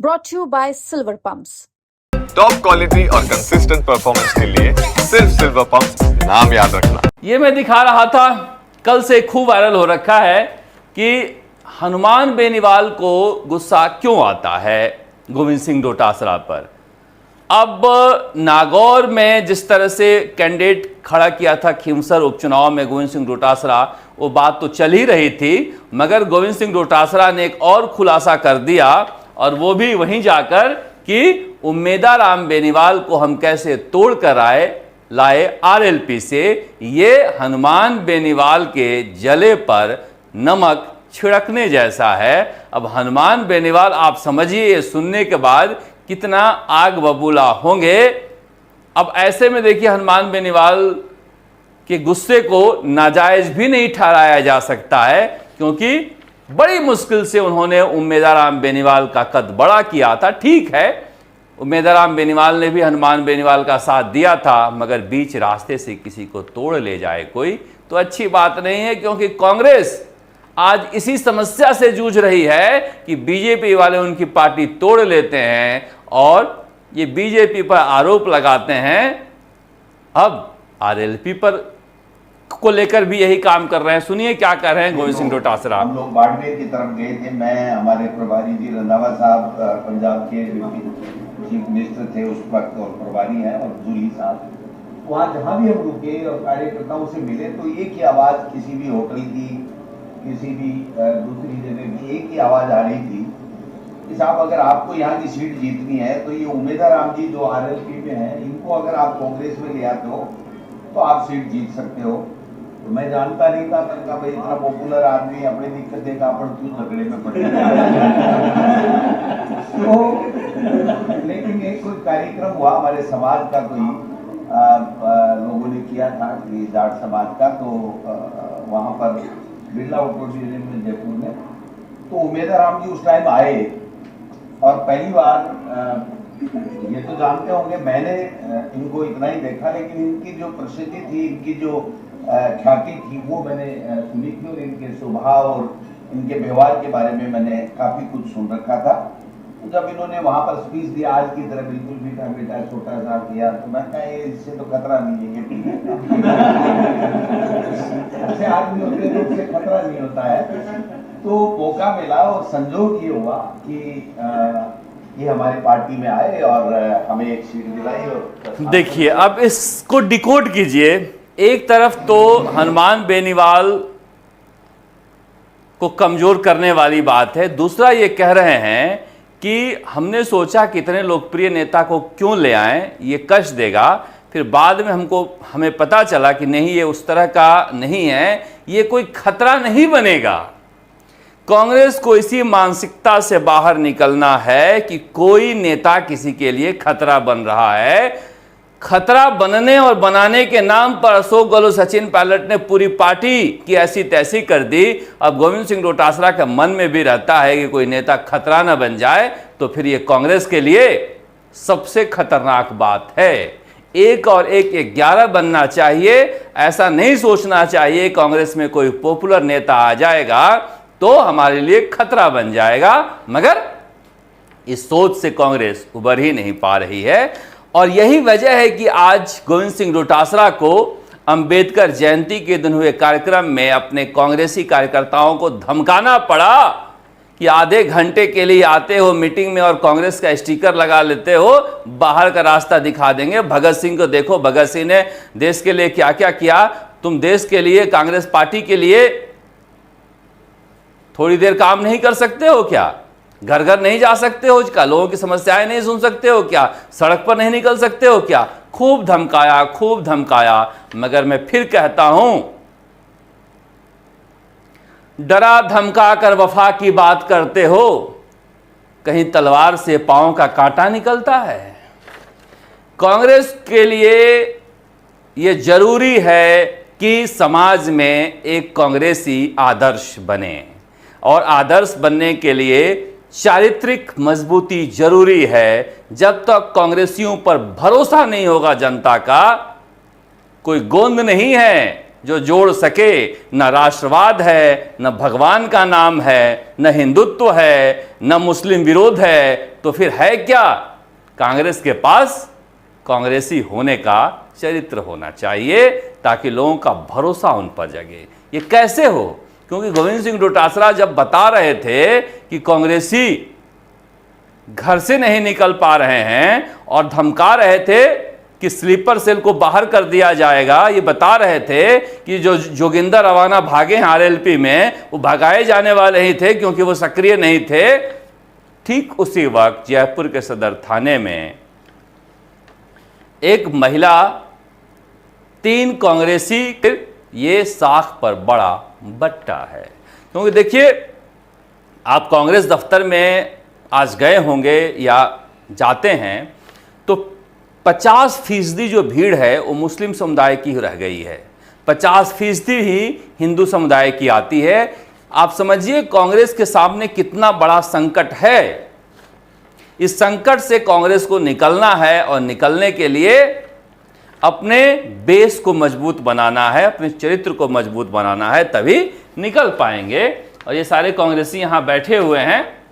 brought to you by Silver Pumps. Top quality और consistent performance के लिए सिर्फ सिल्वर पंप्स, नाम याद रखना। ये मैं दिखा रहा था, कल से खूब वायरल हो रखा है कि हनुमान बेनीवाल को गुस्सा क्यों आता है गोविंद सिंह डोटासरा पर। अब नागौर में जिस तरह से कैंडिडेट खड़ा किया था खीमसर उपचुनाव में गोविंद सिंह डोटासरा, वो बात तो चल ही रही थी, मगर गोविंद सिंह डोटासरा ने एक और खुलासा कर दिया, और वो भी वहीं जाकर कि उम्मेदा राम बेनीवाल को हम कैसे तोड़ कर लाए आरएलपी से। ये हनुमान बेनीवाल के जले पर नमक छिड़कने जैसा है। अब हनुमान बेनीवाल, आप समझिए, ये सुनने के बाद कितना आग बबूला होंगे। अब ऐसे में देखिए, हनुमान बेनीवाल के गुस्से को नाजायज भी नहीं ठहराया जा सकता है, क्योंकि बड़ी मुश्किल से उन्होंने उम्मेदा राम बेनीवाल का कद बड़ा किया था। ठीक है, उम्मेदा राम बेनीवाल ने भी हनुमान बेनीवाल का साथ दिया था, मगर बीच रास्ते से किसी को तोड़ ले जाए कोई तो अच्छी बात नहीं है, क्योंकि कांग्रेस आज इसी समस्या से जूझ रही है कि बीजेपी वाले उनकी पार्टी तोड़ लेते हैं और ये बीजेपी पर आरोप लगाते हैं। अब आरएलपी पर को लेकर भी यही काम कर रहे हैं। सुनिए क्या कर रहे हैं गोविंद सिंह डोटासरा। हम लोग बाड़मेर की तरफ गए थे, मैं, हमारे प्रभारी जी रंधावा साहब पंजाब के चीफ मिनिस्टर थे उस वक्त और प्रभारी हैं, और जूली साहब। वहाँ जहाँ भी हम रुके और कार्यकर्ताओं से मिले तो एक ही आवाज़, किसी भी होटल की, किसी भी दूसरी जगह की एक ही आवाज़ आ रही थी कि साहब, अगर आपको यहाँ की सीट जीतनी है तो ये उम्मेदा राम जी जो आरएलपी में हैं, इनको अगर आप कांग्रेस में ले आते हो तो आप सीट जीत सकते हो। तो मैं जानता नहीं था, मैंने कहा भाई इतना पॉपुलर आदमी अपनी दिक्कत देखा अपन क्यों झगड़े में पड़े। तो लेकिन एक कोई कार्यक्रम हुआ हमारे समाज का, कोई लोगों ने किया था कि जाट समाज का, तो वहाँ पर बिरला ऑडिटोरियम में जयपुर में, तो उम्मेदा राम जी उस टाइम आए और पहली बार, ये तो जानते होंगे, मैंने इनको इतना ही देखा, लेकिन इनकी जो प्रसिद्धि थी, इनकी जो ख्याति थी, वो मैंने सुनी थी, और इनके स्वभाव और इनके व्यवहार के बारे में मैंने काफी कुछ सुन रखा था। तो जब इन्होंने वहां पर स्पीच दिया, आज की तरह बिल्कुल मीठा मीठा छोटा सा किया, तो मैं कहा इससे तो खतरा नहीं है, ये ठीक है, अच्छे आदमी होते हैं तो उससे खतरा नहीं होता है। तो मौका मिला और संजोग ये हुआ कि ये हमारी पार्टी में आए और हमें एक सीट दिलाई। और देखिए, अब इसको डिकोड कीजिए। एक तरफ तो हनुमान बेनीवाल को कमजोर करने वाली बात है, दूसरा ये कह रहे हैं कि हमने सोचा कि इतने लोकप्रिय नेता को क्यों ले आएं, ये कष्ट देगा। फिर बाद में हमें पता चला कि नहीं, ये उस तरह का नहीं है, ये कोई खतरा नहीं बनेगा। कांग्रेस को इसी मानसिकता से बाहर निकलना है कि कोई नेता किसी के लिए खतरा बन रहा है। खतरा बनने और बनाने के नाम पर अशोक गहलोत, सचिन पायलट ने पूरी पार्टी की ऐसी तैसी कर दी। अब गोविंद सिंह डोटासरा के मन में भी रहता है कि कोई नेता खतरा न बन जाए, तो फिर ये कांग्रेस के लिए सबसे खतरनाक बात है। 1 और 1 11 बनना चाहिए। ऐसा नहीं सोचना चाहिए कांग्रेस में कोई पॉपुलर नेता आ जाएगा तो हमारे लिए खतरा बन जाएगा, मगर इस सोच से कांग्रेस उबर ही नहीं पा रही है। और यही वजह है कि आज गोविंद सिंह डोटासरा को अंबेडकर जयंती के दिन हुए कार्यक्रम में अपने कांग्रेसी कार्यकर्ताओं को धमकाना पड़ा कि आधे घंटे के लिए आते हो मीटिंग में और कांग्रेस का स्टिकर लगा लेते हो, बाहर का रास्ता दिखा देंगे। भगत सिंह को देखो, भगत सिंह ने देश के लिए क्या क्या किया, तुम देश के लिए, कांग्रेस पार्टी के लिए थोड़ी देर काम नहीं कर सकते हो क्या? घर घर नहीं जा सकते हो क्या? लोगों की समस्याएं नहीं सुन सकते हो क्या? सड़क पर नहीं निकल सकते हो क्या? खूब धमकाया, खूब धमकाया। मगर मैं फिर कहता हूं, डरा धमका कर वफा की बात करते हो, कहीं तलवार से पांव का कांटा निकलता है। कांग्रेस के लिए यह जरूरी है कि समाज में एक कांग्रेसी आदर्श बने, और आदर्श बनने के लिए चारित्रिक मजबूती जरूरी है। जब तक कांग्रेसियों पर भरोसा नहीं होगा जनता का, कोई गोंद नहीं है जो जोड़ सके। न राष्ट्रवाद है, न भगवान का नाम है, न हिंदुत्व है, न मुस्लिम विरोध है, तो फिर है क्या? कांग्रेस के पास कांग्रेसी होने का चरित्र होना चाहिए ताकि लोगों का भरोसा उन पर जगे। ये कैसे हो? क्योंकि गोविंद सिंह डोटासरा जब बता रहे थे कि कांग्रेसी घर से नहीं निकल पा रहे हैं और धमका रहे थे कि स्लीपर सेल को बाहर कर दिया जाएगा, ये बता रहे थे कि जो जोगिंदर रवाना भागे हैं आरएलपी में, वो भगाए जाने वाले ही थे क्योंकि वो सक्रिय नहीं थे। ठीक उसी वक्त जयपुर के सदर थाने में एक महिला 3 कांग्रेसी, ये साख पर बड़ा बट्टा है। क्योंकि देखिए, आप कांग्रेस दफ्तर में आज गए होंगे या जाते हैं तो 50% जो भीड़ है वो मुस्लिम समुदाय की रह गई है, 50% ही हिंदू समुदाय की आती है। आप समझिए कांग्रेस के सामने कितना बड़ा संकट है। इस संकट से कांग्रेस को निकलना है और निकलने के लिए अपने बेस को मजबूत बनाना है, अपने चरित्र को मजबूत बनाना है, तभी निकल पाएंगे। और ये सारे कांग्रेसी यहाँ बैठे हुए हैं।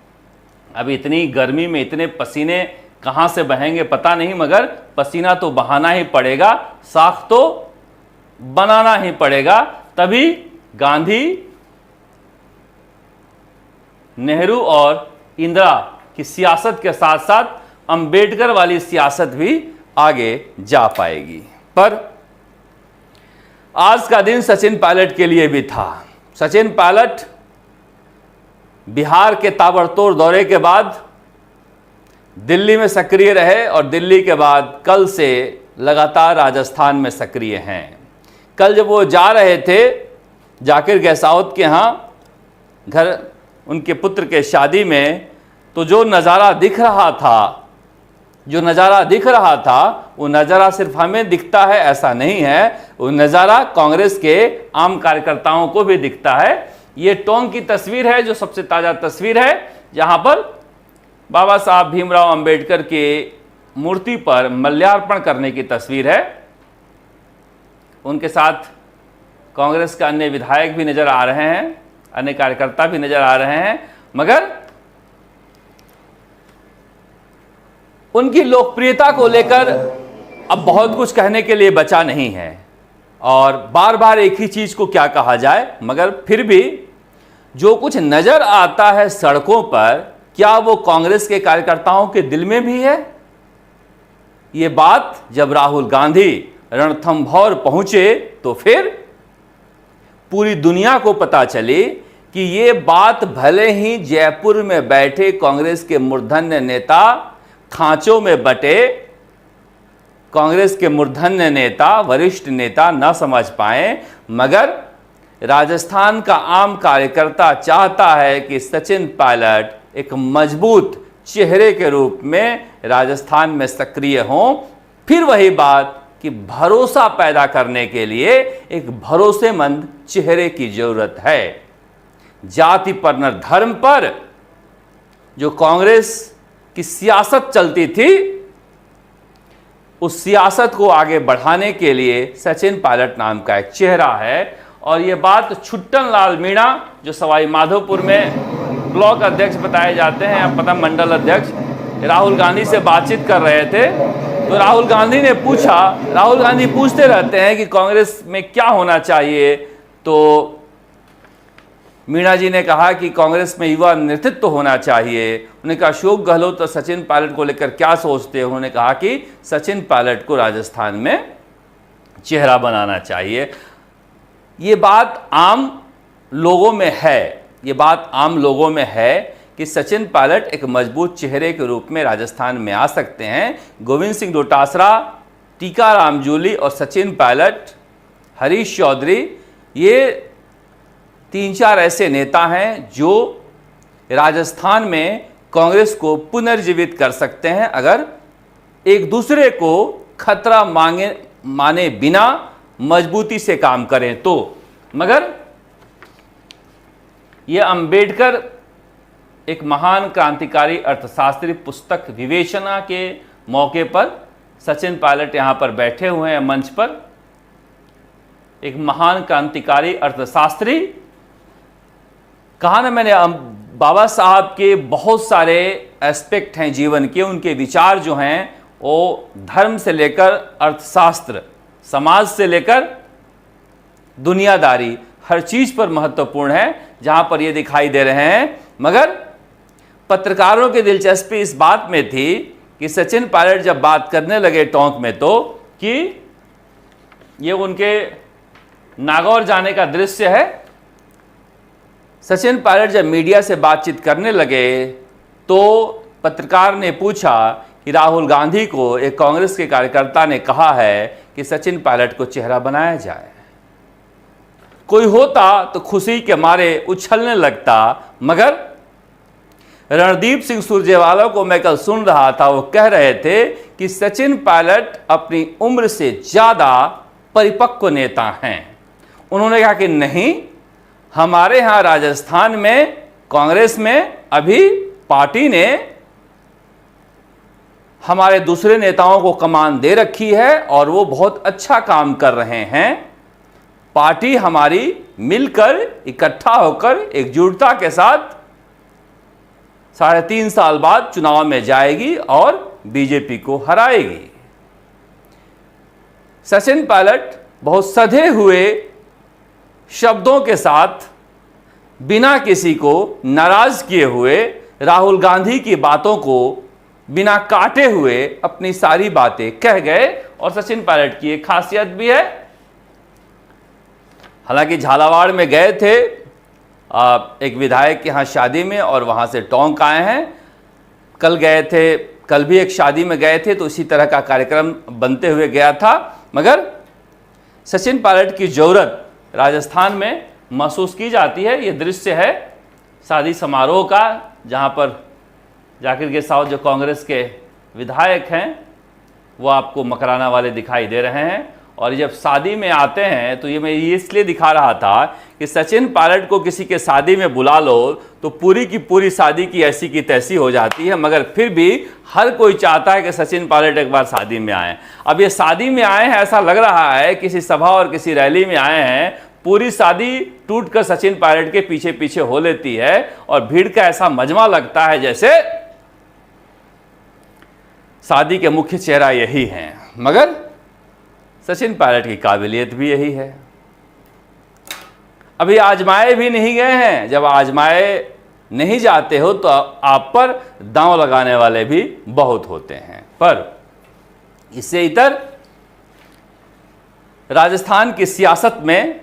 अभी इतनी गर्मी में इतने पसीने कहाँ से बहेंगे पता नहीं, मगर पसीना तो बहाना ही पड़ेगा, साख तो बनाना ही पड़ेगा। तभी गांधी, नेहरू और इंदिरा की सियासत के साथ साथ अंबेडकर वाली सियासत भी आगे जा पाएगी। पर आज का दिन सचिन पायलट के लिए भी था। सचिन पायलट बिहार के ताबड़तोड़ दौरे के बाद दिल्ली में सक्रिय रहे और दिल्ली के बाद कल से लगातार राजस्थान में सक्रिय हैं। कल जब वो जा रहे थे जाकिर गहसावत के यहाँ घर, उनके पुत्र के शादी में, तो जो नज़ारा दिख रहा था, वो नज़ारा सिर्फ हमें दिखता है ऐसा नहीं है, वो नज़ारा कांग्रेस के आम कार्यकर्ताओं को भी दिखता है। ये टोंक की तस्वीर है, जो सबसे ताज़ा तस्वीर है, जहां पर बाबा साहब भीमराव अंबेडकर की मूर्ति पर माल्यार्पण करने की तस्वीर है। उनके साथ कांग्रेस के अन्य विधायक भी नजर आ रहे हैं, अन्य कार्यकर्ता भी नजर आ रहे हैं, मगर उनकी लोकप्रियता को लेकर अब बहुत कुछ कहने के लिए बचा नहीं है और बार बार एक ही चीज को क्या कहा जाए। मगर फिर भी जो कुछ नजर आता है सड़कों पर, क्या वो कांग्रेस के कार्यकर्ताओं के दिल में भी है? ये बात जब राहुल गांधी रणथंभौर पहुंचे तो फिर पूरी दुनिया को पता चली कि ये बात भले ही जयपुर में बैठे कांग्रेस के मूर्धन्य नेता खांचों में बटे कांग्रेस के मूर्धन्य नेता, वरिष्ठ नेता न समझ पाए, मगर राजस्थान का आम कार्यकर्ता चाहता है कि सचिन पायलट एक मजबूत चेहरे के रूप में राजस्थान में सक्रिय हों। फिर वही बात कि भरोसा पैदा करने के लिए एक भरोसेमंद चेहरे की जरूरत है। जाति पर न धर्म पर जो कांग्रेस की सियासत चलती थी, उस सियासत को आगे बढ़ाने के लिए सचिन पायलट नाम का एक चेहरा है। और ये बात छुट्टन लाल मीणा, जो सवाई माधोपुर में ब्लॉक अध्यक्ष बताए जाते हैं, या पता मंडल अध्यक्ष, राहुल गांधी से बातचीत कर रहे थे। तो राहुल गांधी ने पूछा, राहुल गांधी पूछते रहते हैं कि कांग्रेस में क्या होना चाहिए, तो मीणा जी ने कहा कि कांग्रेस में युवा नेतृत्व होना चाहिए। उन्होंने कहा अशोक गहलोत और सचिन पायलट को लेकर क्या सोचते हैं? उन्होंने कहा कि सचिन पायलट को राजस्थान में चेहरा बनाना चाहिए। ये बात आम लोगों में है, ये बात आम लोगों में है कि सचिन पायलट एक मजबूत चेहरे के रूप में राजस्थान में आ सकते हैं। गोविंद सिंह डोटासरा, टीकाराम जूली और सचिन पायलट, हरीश चौधरी, ये 3-4 ऐसे नेता हैं जो राजस्थान में कांग्रेस को पुनर्जीवित कर सकते हैं अगर एक दूसरे को खतरा माने बिना मजबूती से काम करें तो। मगर यह अंबेडकर एक महान क्रांतिकारी अर्थशास्त्री पुस्तक विवेचना के मौके पर सचिन पायलट यहां पर बैठे हुए हैं मंच पर। एक महान क्रांतिकारी अर्थशास्त्री। कहा ना मैंने, बाबा साहब के बहुत सारे एस्पेक्ट हैं जीवन के, उनके विचार जो हैं वो धर्म से लेकर अर्थशास्त्र, समाज से लेकर दुनियादारी, हर चीज पर महत्वपूर्ण है, जहां पर ये दिखाई दे रहे हैं। मगर पत्रकारों की दिलचस्पी इस बात में थी कि सचिन पायलट जब बात करने लगे टोंक में, तो कि ये उनके नागौर जाने का दृश्य है। सचिन पायलट जब मीडिया से बातचीत करने लगे तो पत्रकार ने पूछा कि राहुल गांधी को एक कांग्रेस के कार्यकर्ता ने कहा है कि सचिन पायलट को चेहरा बनाया जाए। कोई होता तो खुशी के मारे उछलने लगता, मगर रणदीप सिंह सुरजेवाला को मैं कल सुन रहा था, वो कह रहे थे कि सचिन पायलट अपनी उम्र से ज़्यादा परिपक्व नेता हैं। उन्होंने कहा कि नहीं, हमारे यहाँ राजस्थान में कांग्रेस में अभी पार्टी ने हमारे दूसरे नेताओं को कमान दे रखी है और वो बहुत अच्छा काम कर रहे हैं। पार्टी हमारी मिलकर, इकट्ठा होकर, एकजुटता के साथ 3.5 साल बाद चुनाव में जाएगी और बीजेपी को हराएगी। सचिन पायलट बहुत सधे हुए शब्दों के साथ, बिना किसी को नाराज किए हुए, राहुल गांधी की बातों को बिना काटे हुए अपनी सारी बातें कह गए। और सचिन पायलट की एक खासियत भी है, हालांकि झालावाड़ में गए थे एक विधायक के यहाँ शादी में और वहाँ से टोंक आए हैं, कल गए थे, कल भी एक शादी में गए थे, तो इसी तरह का कार्यक्रम बनते हुए गया था। मगर सचिन पायलट की ज़रूरत राजस्थान में महसूस की जाती है। ये दृश्य है शादी समारोह का, जहाँ पर जाकिर के साथ जो कांग्रेस के विधायक हैं वो आपको मकराना वाले दिखाई दे रहे हैं। और जब शादी में आते हैं तो ये मैं इसलिए दिखा रहा था कि सचिन पायलट को किसी के शादी में बुला लो तो पूरी की पूरी शादी की ऐसी की तैसी हो जाती है, मगर फिर भी हर कोई चाहता है कि सचिन पायलट एक बार शादी में आए। अब ये शादी में आए हैं, ऐसा लग रहा है किसी सभा और किसी रैली में आए हैं, पूरी शादी टूटकर सचिन पायलट के पीछे पीछे हो लेती है और भीड़ का ऐसा मजमा लगता है जैसे शादी के मुख्य चेहरा यही हैं। मगर सचिन पायलट की काबिलियत भी यही है। अभी आजमाए भी नहीं गए हैं। जब आजमाए नहीं जाते हो तो आप पर दांव लगाने वाले भी बहुत होते हैं। पर इससे इतर राजस्थान की सियासत में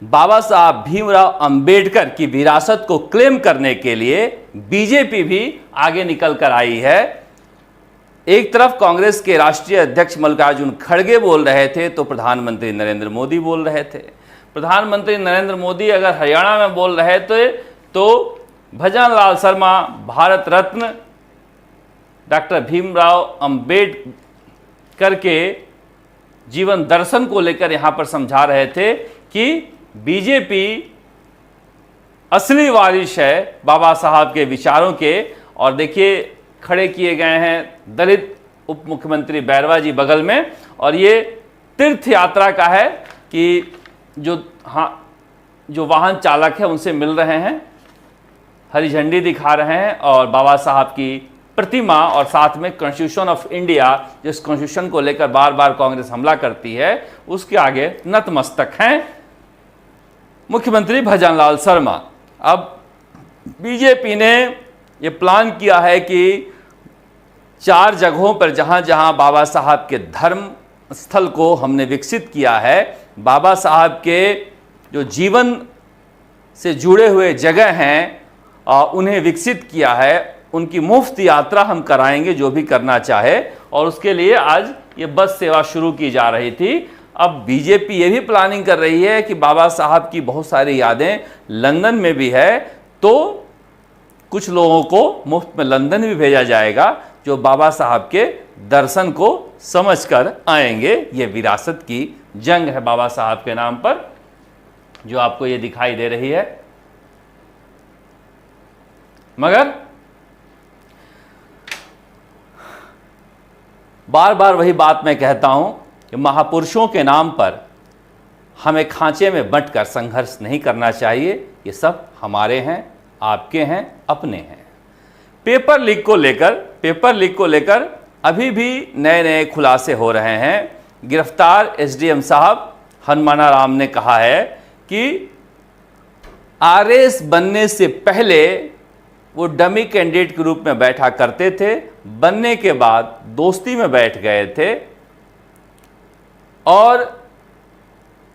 बाबा साहब भीमराव अंबेडकर की विरासत को क्लेम करने के लिए बीजेपी भी आगे निकल कर आई है। एक तरफ कांग्रेस के राष्ट्रीय अध्यक्ष मल्लिकार्जुन खड़गे बोल रहे थे तो प्रधानमंत्री नरेंद्र मोदी बोल रहे थे। प्रधानमंत्री नरेंद्र मोदी अगर हरियाणा में बोल रहे थे तो भजन लाल शर्मा भारत रत्न डॉक्टर भीमराव अंबेडकर के जीवन दर्शन को लेकर यहां पर समझा रहे थे कि बीजेपी असली वारिश है बाबा साहब के विचारों के। और देखिए खड़े किए गए हैं दलित उप मुख्यमंत्री बैरवा जी बगल में, और ये तीर्थ यात्रा का है कि जो वाहन चालक है उनसे मिल रहे हैं, हरी झंडी दिखा रहे हैं और बाबा साहब की प्रतिमा और साथ में कॉन्स्टिट्यूशन ऑफ इंडिया, जिस कॉन्स्टिट्यूशन को लेकर बार बार कांग्रेस हमला करती है, उसके आगे नतमस्तक हैं मुख्यमंत्री भजन लाल शर्मा। अब बीजेपी ने ये प्लान किया है कि 4 जगहों पर जहां जहां बाबा साहब के धर्म स्थल को हमने विकसित किया है, बाबा साहब के जो जीवन से जुड़े हुए जगह हैं उन्हें विकसित किया है, उनकी मुफ्त यात्रा हम कराएंगे जो भी करना चाहे। और उसके लिए आज ये बस सेवा शुरू की जा रही थी। अब बीजेपी ये भी प्लानिंग कर रही है कि बाबा साहब की बहुत सारी यादें लंदन में भी है, तो कुछ लोगों को मुफ्त में लंदन भी भेजा जाएगा जो बाबा साहब के दर्शन को समझकर आएंगे। ये विरासत की जंग है बाबा साहब के नाम पर, जो आपको ये दिखाई दे रही है। मगर बार बार वही बात मैं कहता हूं कि महापुरुषों के नाम पर हमें खांचे में बंटकर संघर्ष नहीं करना चाहिए। ये सब हमारे हैं, आपके हैं, अपने हैं। पेपर लीक को लेकर अभी भी नए नए खुलासे हो रहे हैं। गिरफ्तार एसडीएम साहब हनुमानाराम ने कहा है कि आरएस बनने से पहले वो डमी कैंडिडेट के रूप में बैठा करते थे, बनने के बाद दोस्ती में बैठ गए थे, और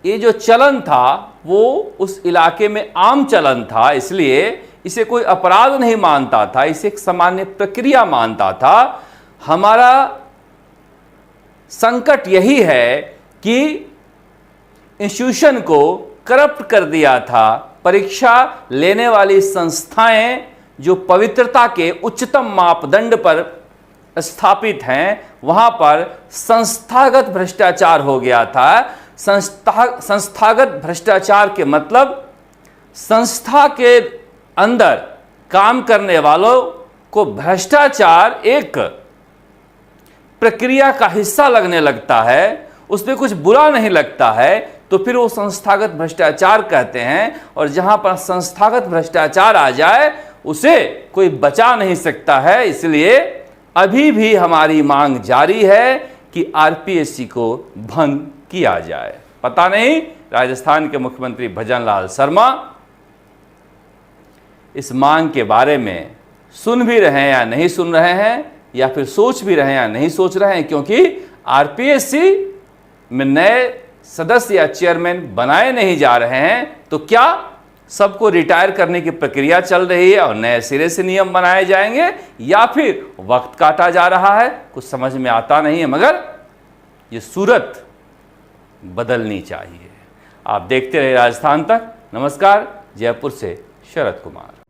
ये जो चलन था वो उस इलाके में आम चलन था, इसलिए इसे कोई अपराध नहीं मानता था, इसे एक सामान्य प्रक्रिया मानता था। हमारा संकट यही है कि इंस्टीट्यूशन को करप्ट कर दिया था। परीक्षा लेने वाली संस्थाएं जो पवित्रता के उच्चतम मापदंड पर स्थापित हैं, वहां पर संस्थागत भ्रष्टाचार हो गया था। संस्थागत भ्रष्टाचार के मतलब संस्था के अंदर काम करने वालों को भ्रष्टाचार एक प्रक्रिया का हिस्सा लगने लगता है, उसमें कुछ बुरा नहीं लगता है, तो फिर वो संस्थागत भ्रष्टाचार कहते हैं। और जहां पर संस्थागत भ्रष्टाचार आ जाए उसे कोई बचा नहीं सकता है। इसलिए अभी भी हमारी मांग जारी है कि आरपीएससी को भंग किया जाए। पता नहीं राजस्थान के मुख्यमंत्री भजनलाल शर्मा इस मांग के बारे में सुन भी रहे हैं या नहीं सुन रहे हैं, या फिर सोच भी रहे हैं या नहीं सोच रहे हैं, क्योंकि आरपीएससी में नए सदस्य या चेयरमैन बनाए नहीं जा रहे हैं। तो क्या सबको रिटायर करने की प्रक्रिया चल रही है और नए सिरे से नियम बनाए जाएंगे, या फिर वक्त काटा जा रहा है? कुछ समझ में आता नहीं है, मगर ये सूरत बदलनी चाहिए। आप देखते रहे राजस्थान तक। नमस्कार, जयपुर से शरद कुमार।